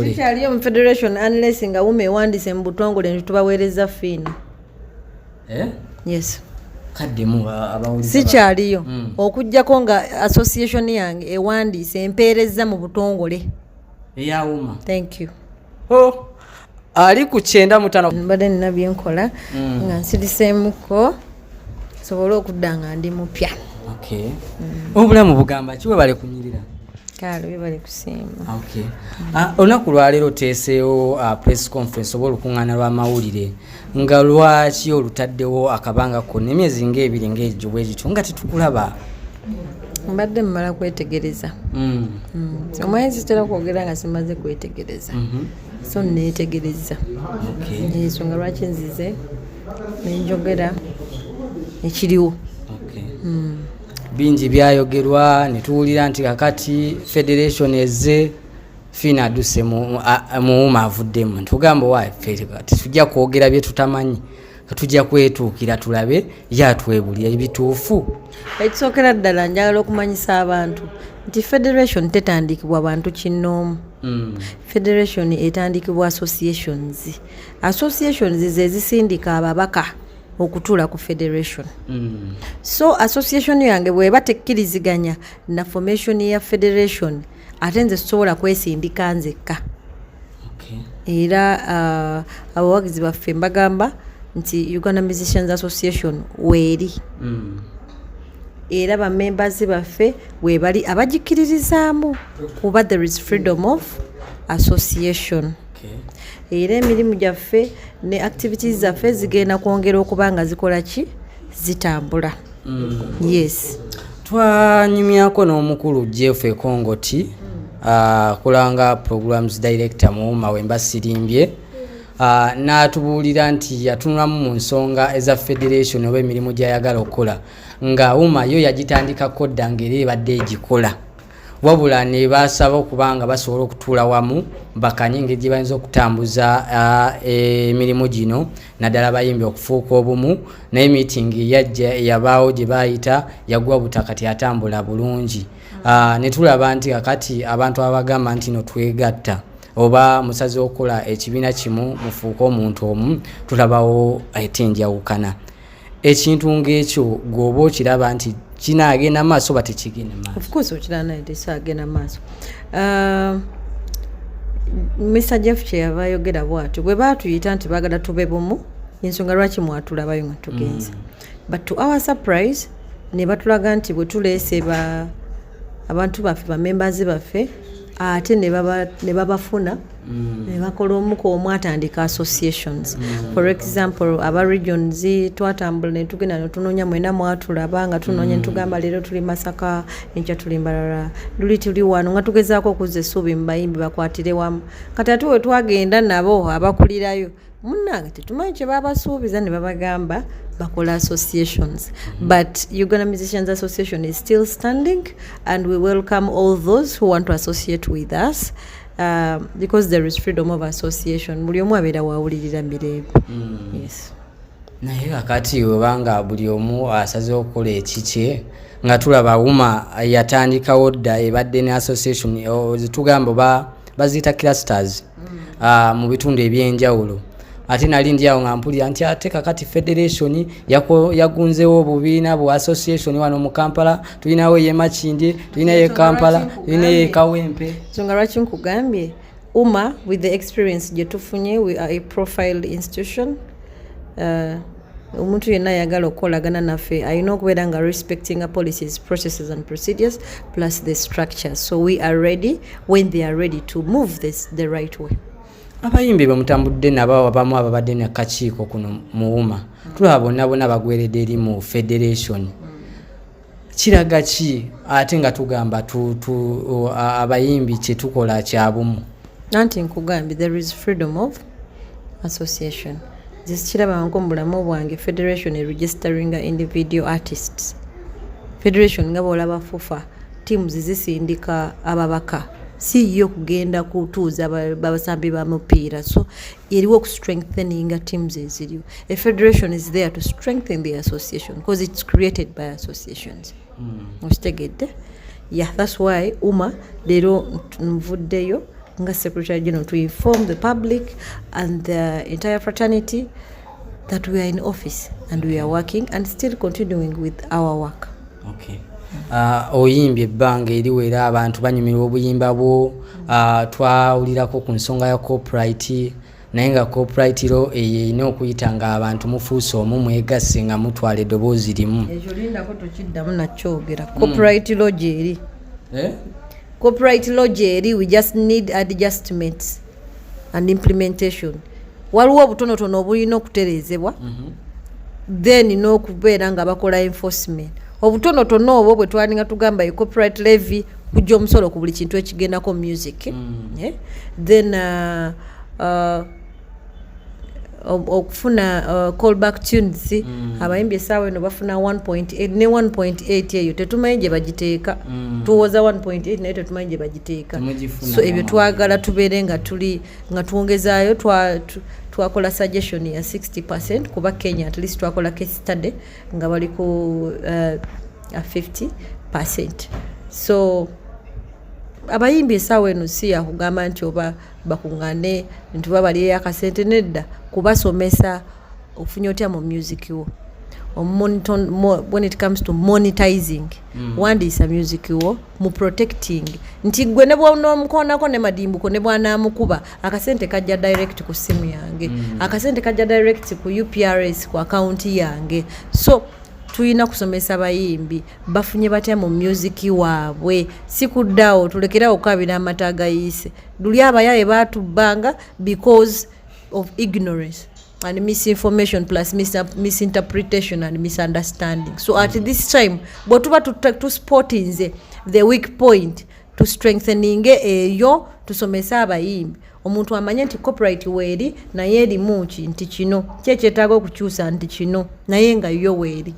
butongole sikyaliyo mu federation unless nga wume ewandiise mu butongole nti tubaweereza Phina. Yes. Kaddemu abawuliza sikyaliyo okujjako nga association yange ewandiise empeereza mu butongole eyawuma. Thank you. Ali ku 95 mbadde nina byenkola nga nsiriseemuko sobole okudda nga ndi mupya. Obulamu bugamba kiwe bale kunyirira kale bale kusiima. Olunaku lwaleero oteeseewo press conference oba olukuŋŋaana lw'amawulire nga lwaki olutaddewo akabanga konna emyezi ng'ebiri ng'egyo bwe gityo nga tetukulaba. Mbadde mmala kwetegereza. Omwezi kitera kwogera nga simaze kwetegereza. So neetegereza. Ensonga lwaki nzize nenjogera ekiriwo. Bingi byayogerwa ne tuwulira nti kakati federation ezze Phina adduse muwuma avuddemu. Ntugamba waffe tujja kwogera bye tutamanyi tujja kwetuukira tulabe yatwebulira ebituufu. Ekisookera ddala njagala okumanyisa abantu nti federation tetandikibwa bantu kinnoomu. Federation etandikibwa associations. Associations ze zisindika ababaka okutuula ku federation. So association yange bweba tekkiriziganya na formation ya federation ate nze sobola kwesindika nzekka. Era abawagizi baffe mbagamba nti Uganda Musicians Association weeri. Era ba members baffe webali abagikiririzaamu kuba there is freedom of association. Era emirimu gyaffe ne activities zaffe zigenda kwongera okuba nga zikola ki zitambula. Yes. Twanyumyako n'omukulu Jeff Ekongoti kulanga programs director muwuma wemba sirimbye n'atubuulira nti yatunulamu mu nsonga eza federation oba emirimu gy'ayagala okukola nga wuma yo yagitandikako dda ng'era ebadde egikola. Wabula ne basaba okubanga basobola okutuula wamu bakanye engeri gye bayinza okutambuza emirimu gino naddala bayimbi okufuuka obumu. Naye meeting yajja yabaawo gye baayita yagwa butakati atambula bulungi. Ne tulaba nti kakati abantu abagamba nti no twegatta oba musaze okukola ekibiina kimu mufuuka omuntu omu tulabawo enjawukana. Ekintu ng'ekyo gw'oba okiraba nti kinaagenda maaso oba tekigenda maaso? Of course okiraba nti kisaagenda maaso. Mr. Jeff kyeyava ayogera bw'atyo bwe baatuyita nti baagala tube bumu ensonga lwaki mwatulabayo nga tugenze. But to our surprise ne batulaga nti bwe tuleese abantu baffe ba members baffe ate ne babafuna ne bakola omuko omwatandika associations. For example aba regions twatambula ne tugenda ne tunoonya mwena mwatulaba nga tunoonya ne tugamba leero tuli Masaka enkya tuli Mbarara luli tuli wano nga tugezaako okuzza essuubi mu bayimbi bakwatire wamu. Kati ate we twagenda nabo abakulirayo munnange tetumanyi kye babasuubiza ne babagamba bakola associations. But Uganda Musicians Association is still standing and we welcome all those who want to associate with us because there is freedom of association. Buli omu abeera wawulirira mirembe. Yes. Naye kakati webanga buli omu asaze okukola ekikye nga tulaba wuma yatandikawo dda ebadde ne association zitugamba baziyita clusters mu bitundu ebyenjawulo. Ate nali ndiawo nga mpulira nti ate kakati federation yagunzewo obubiina bu association wano mu Kampala, tulinawo ye Makindye, tulinayo ye Kampala, tulinayo ye Kawempe. Nsonga lwaki nkugambye UMA with the experience gye tufunye, we are a profiled institution. Omuntu yenna yagala okukolagana naffe alina okubeera nga respecting policies, processes and procedures plus the structures. So we are ready when they are ready to move this the right way. Abayimbi bamutambudde nabo abamu ababadde ne kakiiko kuno muwuma tulaba bonna bagweredde eri mu federation. Kiraga ki ate nga tugamba abayimbi kye tukola kyabumu? Nanti nkugambye there is freedom of association. Zikiraba ngo mbulamu bwange federation registering individual artists. Federation nga bolaba fufa teams zisindika ababaka. Si yo kugenda kutuuza babasambi ba mupiira. So eriwo ku strengthening teams eziriwo. A federation is there to strengthen the association because it's created by associations. Ostegedde. Yeah, that's why UMA leero nvuddeyo nga Secretary General to inform the public and the entire fraternity that we are in office and we are working and still continuing with our work. Okay. Oyimbye ebbanga eriwera abantu banyumirwa obuyimba bwo, twawulirako ku nsonga ya copyright, naye nga copyright lo eyina okuyita nga abantu mufuuse omu mwegasse nga mutwala eddoboozi limu. Ekyo lindako tokiddamu nakyogera. Copyright lo gyeri. Copyright law gyeri, we just need adjustments and implementation. Waliwo obutonotono obulina okutereezebwa, then n'okubeera nga bakola enforcement. Obutonotono obwo bwe twalinga tugamba e copyright levy kujja omusolo ku buli kintu ekigendako music. Then okufuna callback tunes, abayimbi essaawa eno bafuna 1.8 ne 1.8 eyo tetumanyi gye bagiteeka. Tuwoza 1.8 naye tetumanyi gye bagiteeka. So ebyo twagala tubeere nga tuli nga twongezaayo twakola suggestion ya 60% kuba Kenya at least twakola case study nga bali ku 50%. So abayimbi essaawa eno si yakugamba nti oba bakuŋŋane nti babaliyo akasente nedda, kubasomesa ofunye otya mu music wo. When it comes to monetizing, wandiisa music wo mu protecting nti gwe ne bw'onomukoonako ne madimbuko ne bw'anaamukuba akasente kajja direct ku simu yange, akasente kajja direct ku UPRS ku account yange. So tuyina kusomesa bayimbi bafunye batya mu music waabwe, si kuddawo tulekerawo okukabira amata agayiise. Luli abayaye baatubbanga because of ignorance and misinformation plus misinterpretation and misunderstanding. So at this time bwetuba tusportinze the weak point to strengthening eyo tusomesa abayimbi, omuntu amanye nti copyright weeri naye erimu nti kino kyekyetaaga okukyusa nti kino naye nga yo weeri.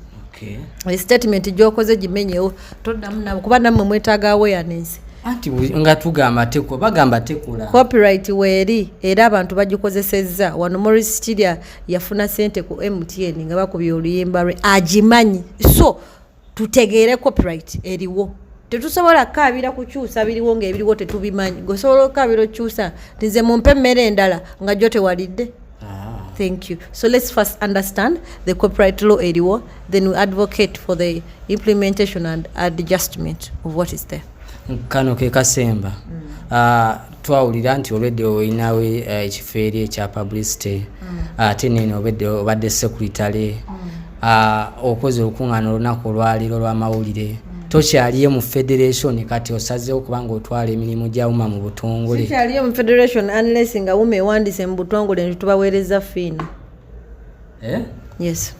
Statement gyokoze gimenyewo toddamu nabo kuba nammwe mwetaaga awareness. Anti nga tugamba teko bagamba tekula copyright weeri era abantu bagikozesezza. Wano Morris Chilia yafuna sente ku MTN nga bakubye oluyimba lwe agimanyi. So tutegeere copyright eriwo, tetusobola kaabira kukyusa biriwo ng'ebiriwo tetubimanyi. Gosobola kaabira okyusa nze mumpe emmere endala nga gyo tewalidde. Thank you. So let's first understand the copyright law eriwo, then we advocate for the implementation and adjustment of what is there. Kano ke kasemba. Twawulira nti olwedde oyinawe ekifo eri ekya publicity, ate neno obadde secretary, okoze olukuŋŋaana olunaku olwaliro lw'amawulire. Tokyaliyo mu federation kati osazeewo kubanga otwala emirimu gyawuma mu butongole. Sikyaliyo mu federation unless nga wuma ewandiise mu butongole nti tubaweereza Phina. Yes.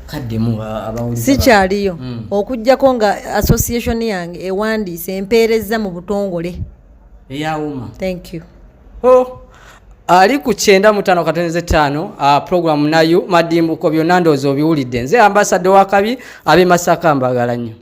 Kaddemu abawulira. Sikyaliyo. Okujjako nga association yange ewandiise empeereza mu butongole. Eyawuma. Thank you. Ali ku 95.5 program nayo madimbuko byonna ndowooza obiwulidde. Nze ambassador wa Kabi ab'e Masaka mbagala nnyo.